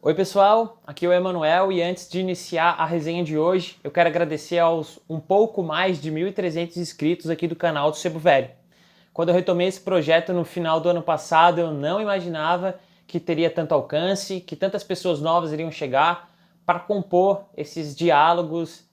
Oi pessoal, aqui é o Emanuel e antes de iniciar a resenha de hoje, eu quero agradecer aos um pouco mais de 1.300 inscritos aqui do canal do Sebo Velho. Quando eu retomei esse projeto no final do ano passado, eu não imaginava que teria tanto alcance, que tantas pessoas novas iriam chegar para compor esses diálogos,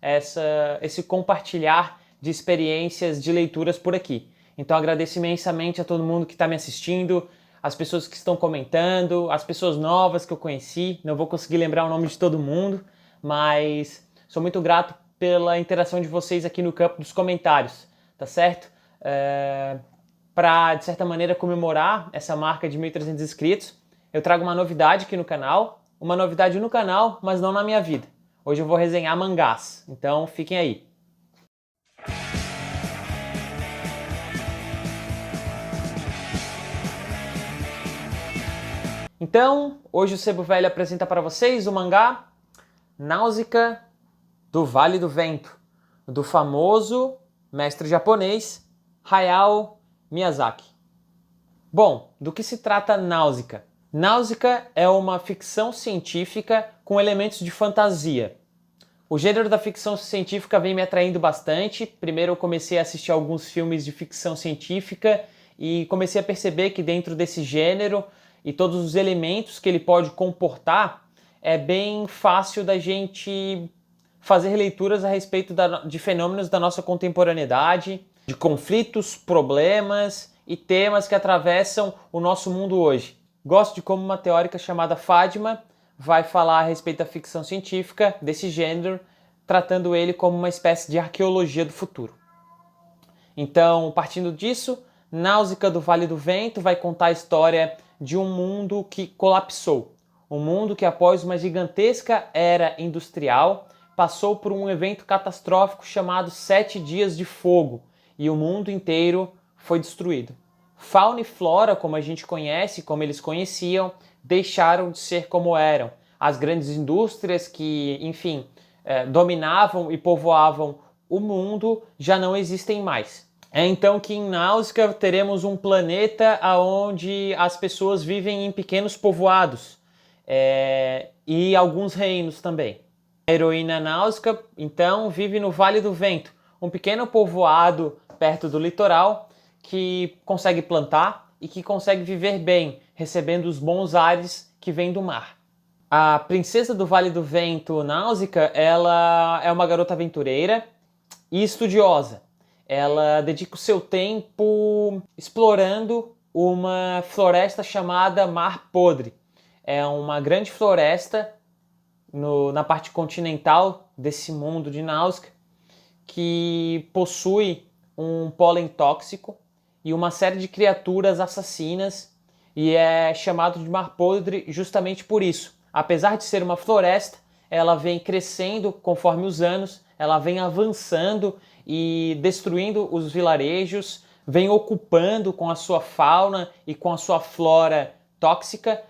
esse compartilhar de experiências de leituras por aqui. Então agradeço imensamente a todo mundo que está me assistindo, as pessoas que estão comentando, as pessoas novas que eu conheci. Não vou conseguir lembrar o nome de todo mundo, mas sou muito grato pela interação de vocês aqui no campo dos comentários, tá certo? Para, de certa maneira, comemorar essa marca de 1.300 inscritos, eu trago uma novidade aqui no canal, mas não na minha vida. Hoje eu vou resenhar mangás, então fiquem aí. Então, hoje o Sebo Velho apresenta para vocês o mangá Náusea do Vale do Vento, do famoso mestre japonês Hayao Miyazaki. Bom, do que se trata Náusea? Náusea é uma ficção científica com elementos de fantasia. O gênero da ficção científica vem me atraindo bastante. Primeiro eu comecei a assistir alguns filmes de ficção científica e comecei a perceber que dentro desse gênero e todos os elementos que ele pode comportar, é bem fácil da gente fazer leituras a respeito de fenômenos da nossa contemporaneidade, de conflitos, problemas e temas que atravessam o nosso mundo hoje. Gosto de como uma teórica chamada Fadima vai falar a respeito da ficção científica desse gênero, tratando ele como uma espécie de arqueologia do futuro. Então, partindo disso, Náusea do Vale do Vento vai contar a história de um mundo que colapsou. Um mundo que, após uma gigantesca era industrial, passou por um evento catastrófico chamado 7 Dias de Fogo, e o mundo inteiro foi destruído. Fauna e flora, como a gente conhece, como eles conheciam, deixaram de ser como eram. As grandes indústrias que, enfim, dominavam e povoavam o mundo já não existem mais. É então que em Náusea teremos um planeta onde as pessoas vivem em pequenos povoados e alguns reinos também. A heroína Náusea, então, vive no Vale do Vento, um pequeno povoado perto do litoral que consegue plantar e que consegue viver bem, recebendo os bons ares que vêm do mar. A princesa do Vale do Vento, Náusea, ela é uma garota aventureira e estudiosa. Ela dedica o seu tempo explorando uma floresta chamada Mar Podre. É uma grande floresta na parte continental desse mundo de Náusea que possui um pólen tóxico e uma série de criaturas assassinas e é chamado de Mar Podre justamente por isso. Apesar de ser uma floresta, ela vem crescendo conforme os anos, ela vem avançando e destruindo os vilarejos, vem ocupando com a sua fauna e com a sua flora tóxica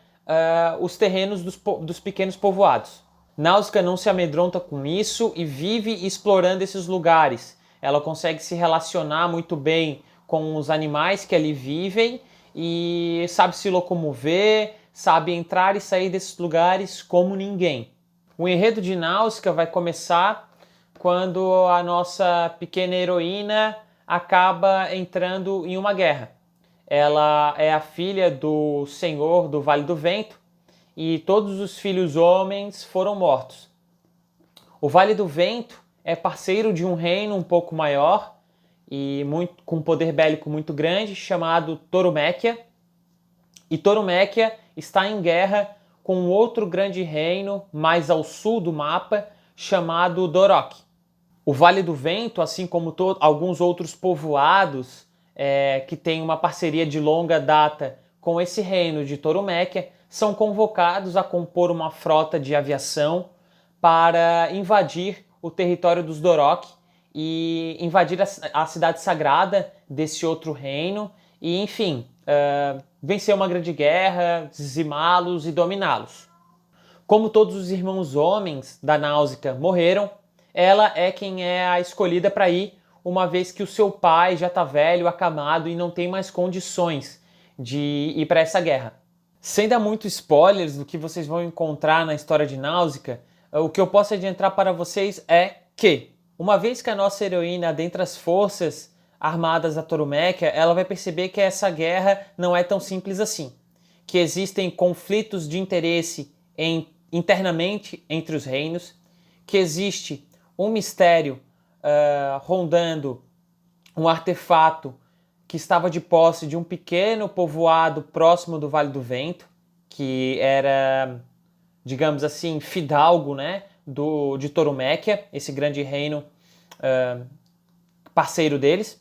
os terrenos dos pequenos povoados. Náusea não se amedronta com isso e vive explorando esses lugares. Ela consegue se relacionar muito bem com os animais que ali vivem e sabe se locomover, sabe entrar e sair desses lugares como ninguém. O enredo de Náusea vai começar quando a nossa pequena heroína acaba entrando em uma guerra. Ela é a filha do Senhor do Vale do Vento e todos os filhos homens foram mortos. O Vale do Vento é parceiro de um reino um pouco maior e com um poder bélico muito grande, chamado Toroméquia. E Toroméquia está em guerra com outro grande reino mais ao sul do mapa, chamado Dorok. O Vale do Vento, assim como alguns outros povoados que têm uma parceria de longa data com esse reino de Toroméquia, são convocados a compor uma frota de aviação para invadir o território dos Dorok e invadir a cidade sagrada desse outro reino e, enfim, vencer uma grande guerra, dizimá-los e dominá-los. Como todos os irmãos homens da Náusea morreram, ela é quem é a escolhida para ir, uma vez que o seu pai já está velho, acamado e não tem mais condições de ir para essa guerra. Sem dar muito spoilers do que vocês vão encontrar na história de Náusica, o que eu posso adiantar para vocês é que, uma vez que a nossa heroína adentra as forças armadas da Torumequia, ela vai perceber que essa guerra não é tão simples assim, que existem conflitos de interesse internamente entre os reinos, que existe um mistério rondando um artefato que estava de posse de um pequeno povoado próximo do Vale do Vento, que era, digamos assim, fidalgo, né, de Torumequia, esse grande reino parceiro deles.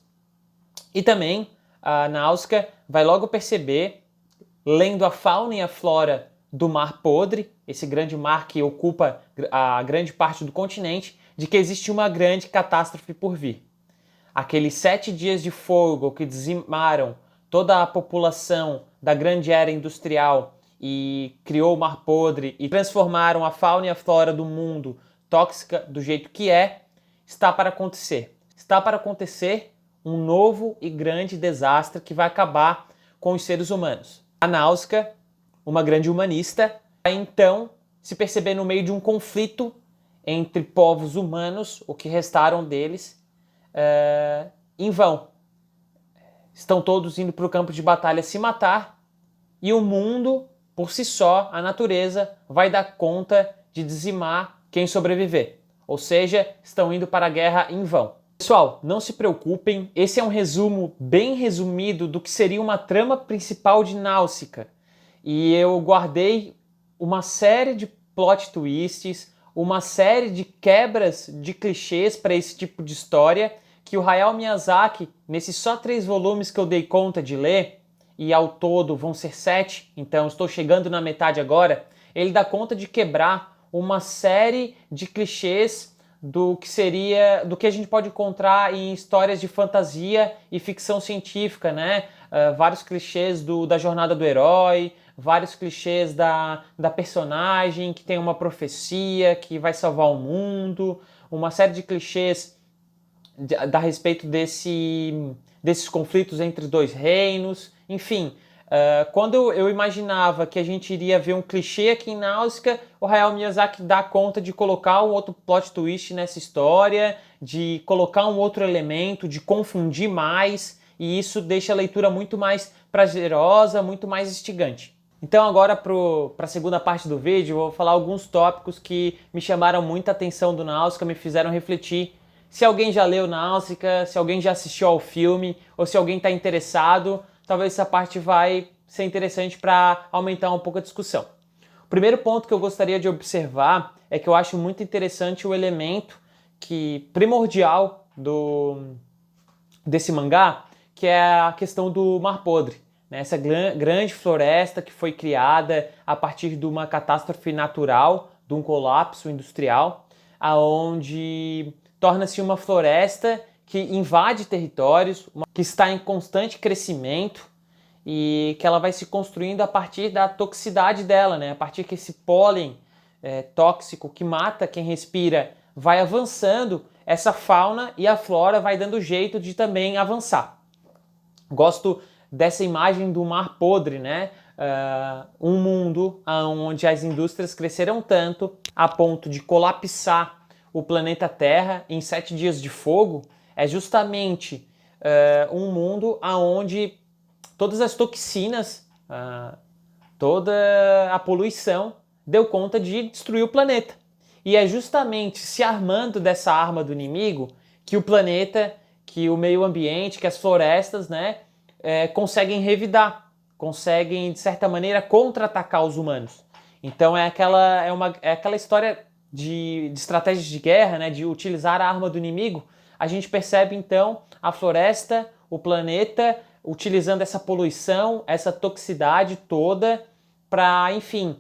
E também a Náusica vai logo perceber, lendo a fauna e a flora do Mar Podre, esse grande mar que ocupa a grande parte do continente, de que existe uma grande catástrofe por vir. Aqueles 7 dias de fogo que dizimaram toda a população da grande era industrial e criou o Mar Podre e transformaram a fauna e a flora do mundo tóxica do jeito que é, está para acontecer. Está para acontecer um novo e grande desastre que vai acabar com os seres humanos. A Náusica, uma grande humanista, vai então se perceber no meio de um conflito entre povos humanos, o que restaram deles, em vão. Estão todos indo para o campo de batalha se matar e o mundo, por si só, a natureza, vai dar conta de dizimar quem sobreviver. Ou seja, estão indo para a guerra em vão. Pessoal, não se preocupem, esse é um resumo bem resumido do que seria uma trama principal de Náusica. E eu guardei uma série de plot twists, uma série de quebras de clichês para esse tipo de história, que o Hayao Miyazaki, nesses só 3 volumes que eu dei conta de ler, e ao todo vão ser 7, então estou chegando na metade agora, ele dá conta de quebrar uma série de clichês do que a gente pode encontrar em histórias de fantasia e ficção científica, né? Vários clichês da jornada do herói, vários clichês da personagem que tem uma profecia, que vai salvar o mundo, uma série de clichês a respeito desses conflitos entre 2 reinos, enfim. Quando eu imaginava que a gente iria ver um clichê aqui em Náusica, o Hayao Miyazaki dá conta de colocar um outro plot twist nessa história, de colocar um outro elemento, de confundir mais, e isso deixa a leitura muito mais prazerosa, muito mais instigante. Então agora para a segunda parte do vídeo, eu vou falar alguns tópicos que me chamaram muita atenção do Náusica, me fizeram refletir. Se alguém já leu Náusica, se alguém já assistiu ao filme, ou se alguém está interessado, talvez essa parte vai ser interessante para aumentar um pouco a discussão. O primeiro ponto que eu gostaria de observar é que eu acho muito interessante o elemento primordial desse mangá, que é a questão do Mar Podre. Né? Essa grande floresta que foi criada a partir de uma catástrofe natural, de um colapso industrial, aonde torna-se uma floresta que invade territórios, que está em constante crescimento e que ela vai se construindo a partir da toxicidade dela, né? A partir que esse pólen tóxico que mata quem respira vai avançando, essa fauna e a flora vai dando jeito de também avançar. Gosto dessa imagem do Mar Podre, né? Um mundo onde as indústrias cresceram tanto a ponto de colapsar o planeta Terra em 7 dias de fogo, é justamente um mundo onde todas as toxinas, toda a poluição deu conta de destruir o planeta. E é justamente se armando dessa arma do inimigo que o planeta, que o meio ambiente, que as florestas, né, conseguem revidar, conseguem, de certa maneira, contra-atacar os humanos. Então é aquela história de estratégias de guerra, né, de utilizar a arma do inimigo. A gente percebe então a floresta, o planeta, utilizando essa poluição, essa toxicidade toda para, enfim,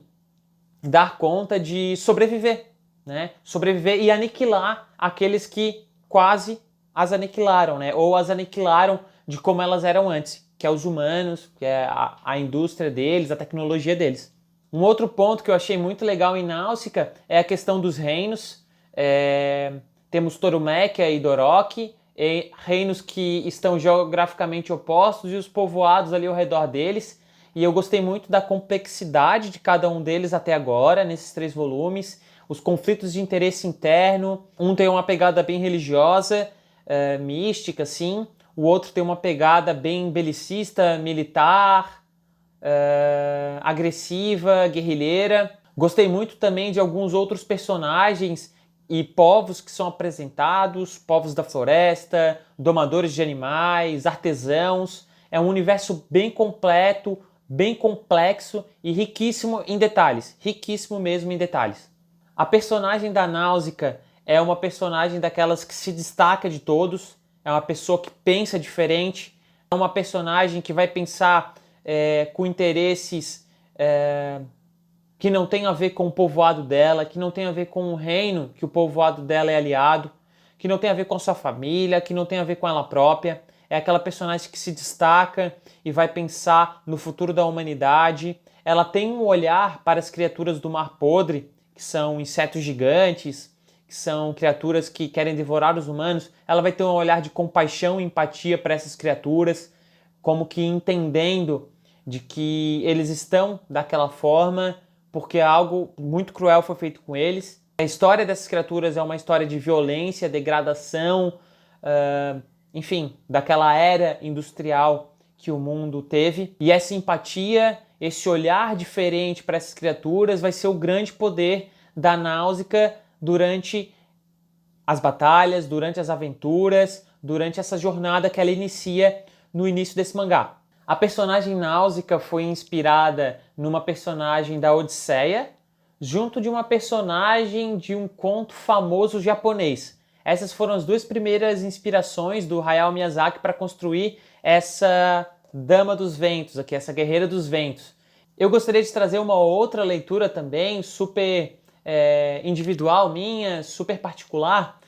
dar conta de sobreviver, né? Sobreviver e aniquilar aqueles que quase as aniquilaram, né? Ou as aniquilaram de como elas eram antes, que é os humanos, que é a indústria deles, a tecnologia deles. Um outro ponto que eu achei muito legal em Náusica é a questão dos reinos. Temos Torumequia e Doroque, reinos que estão geograficamente opostos e os povoados ali ao redor deles. e eu gostei muito da complexidade de cada um deles até agora, nesses 3 volumes, os conflitos de interesse interno, um tem uma pegada bem religiosa, mística, assim, o outro tem uma pegada bem belicista, militar, agressiva, guerrilheira. Gostei muito também de alguns outros personagens e povos que são apresentados, povos da floresta, domadores de animais, artesãos. É um universo bem completo, bem complexo e riquíssimo em detalhes, riquíssimo mesmo em detalhes. A personagem da Náusea é uma personagem daquelas que se destaca de todos, é uma pessoa que pensa diferente, é uma personagem que vai pensar com interesses que não tem a ver com o povoado dela, que não tem a ver com o reino que o povoado dela é aliado, que não tem a ver com a sua família, que não tem a ver com ela própria. É aquela personagem que se destaca e vai pensar no futuro da humanidade. Ela tem um olhar para as criaturas do Mar Podre, que são insetos gigantes, que são criaturas que querem devorar os humanos. Ela vai ter um olhar de compaixão e empatia para essas criaturas, como que entendendo de que eles estão daquela forma porque algo muito cruel foi feito com eles. A história dessas criaturas é uma história de violência, degradação, enfim, daquela era industrial que o mundo teve. E essa empatia, esse olhar diferente para essas criaturas vai ser o grande poder da Náusea durante as batalhas, durante as aventuras, durante essa jornada que ela inicia no início desse mangá. A personagem Náusea foi inspirada numa personagem da Odisseia, junto de uma personagem de um conto famoso japonês. Essas foram as 2 primeiras inspirações do Hayao Miyazaki para construir essa Dama dos Ventos, aqui, essa Guerreira dos Ventos. Eu gostaria de trazer uma outra leitura também, super individual minha, super particular,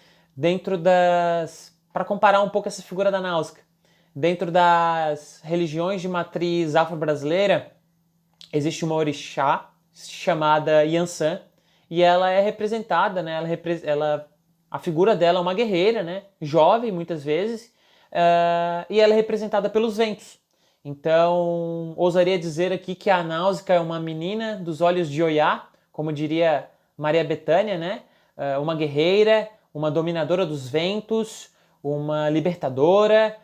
para comparar um pouco essa figura da Náusea. Dentro das religiões de matriz afro-brasileira, existe uma orixá chamada Yansan, e ela é representada, né? A figura dela é uma guerreira, né? Jovem, muitas vezes, e ela é representada pelos ventos. Então, ousaria dizer aqui que a Náusea é uma menina dos olhos de Oiá, como diria Maria Bethânia, né? Uma guerreira, uma dominadora dos ventos, uma libertadora,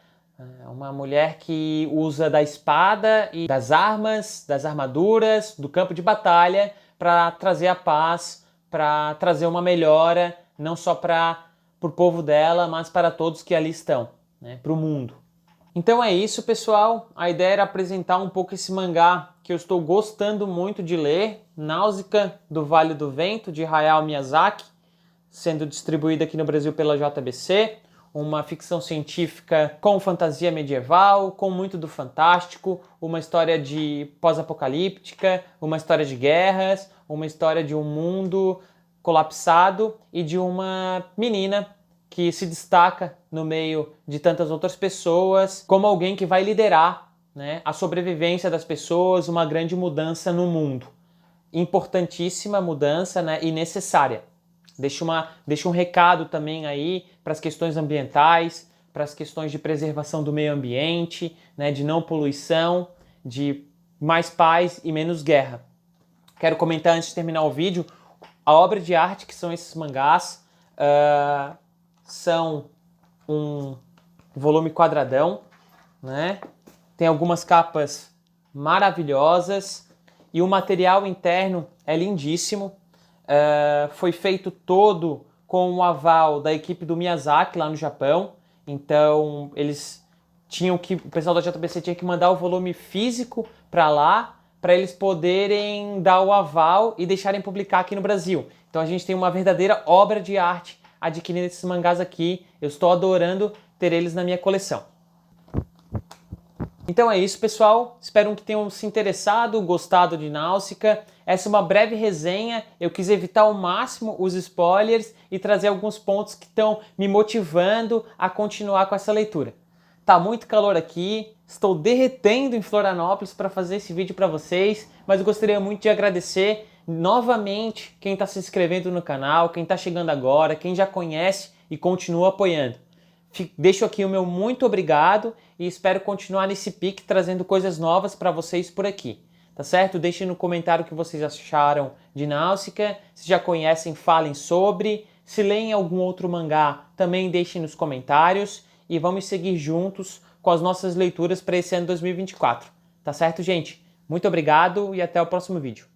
uma mulher que usa da espada e das armas, das armaduras, do campo de batalha para trazer a paz, para trazer uma melhora, não só para o povo dela, mas para todos que ali estão, né, para o mundo. Então é isso, pessoal. A ideia era apresentar um pouco esse mangá que eu estou gostando muito de ler, Náusea do Vale do Vento, de Hayao Miyazaki, sendo distribuída aqui no Brasil pela JBC. Uma ficção científica com fantasia medieval, com muito do fantástico, uma história de pós-apocalíptica, uma história de guerras, uma história de um mundo colapsado e de uma menina que se destaca no meio de tantas outras pessoas como alguém que vai liderar, né, a sobrevivência das pessoas, uma grande mudança no mundo. Importantíssima mudança, né, e necessária. Deixa um recado também aí para as questões ambientais, para as questões de preservação do meio ambiente, né, de não poluição, de mais paz e menos guerra. Quero comentar antes de terminar o vídeo, a obra de arte que são esses mangás são um volume quadradão, né? Tem algumas capas maravilhosas e o material interno é lindíssimo. Foi feito todo com o aval da equipe do Miyazaki lá no Japão. Então o pessoal da JBC tinha que mandar o volume físico para lá para eles poderem dar o aval e deixarem publicar aqui no Brasil. Então a gente tem uma verdadeira obra de arte adquirindo esses mangás aqui. Eu estou adorando ter eles na minha coleção. Então é isso, pessoal. Espero que tenham se interessado, gostado de Náusea. Essa é uma breve resenha. Eu quis evitar ao máximo os spoilers e trazer alguns pontos que estão me motivando a continuar com essa leitura. Tá muito calor aqui, estou derretendo em Florianópolis para fazer esse vídeo para vocês, mas eu gostaria muito de agradecer novamente quem está se inscrevendo no canal, quem está chegando agora, quem já conhece e continua apoiando. Deixo aqui o meu muito obrigado e espero continuar nesse pique trazendo coisas novas para vocês por aqui. Tá certo? Deixem no comentário o que vocês acharam de Náusica. Se já conhecem, falem sobre. Se leem algum outro mangá, também deixem nos comentários. E vamos seguir juntos com as nossas leituras para esse ano 2024. Tá certo, gente? Muito obrigado e até o próximo vídeo.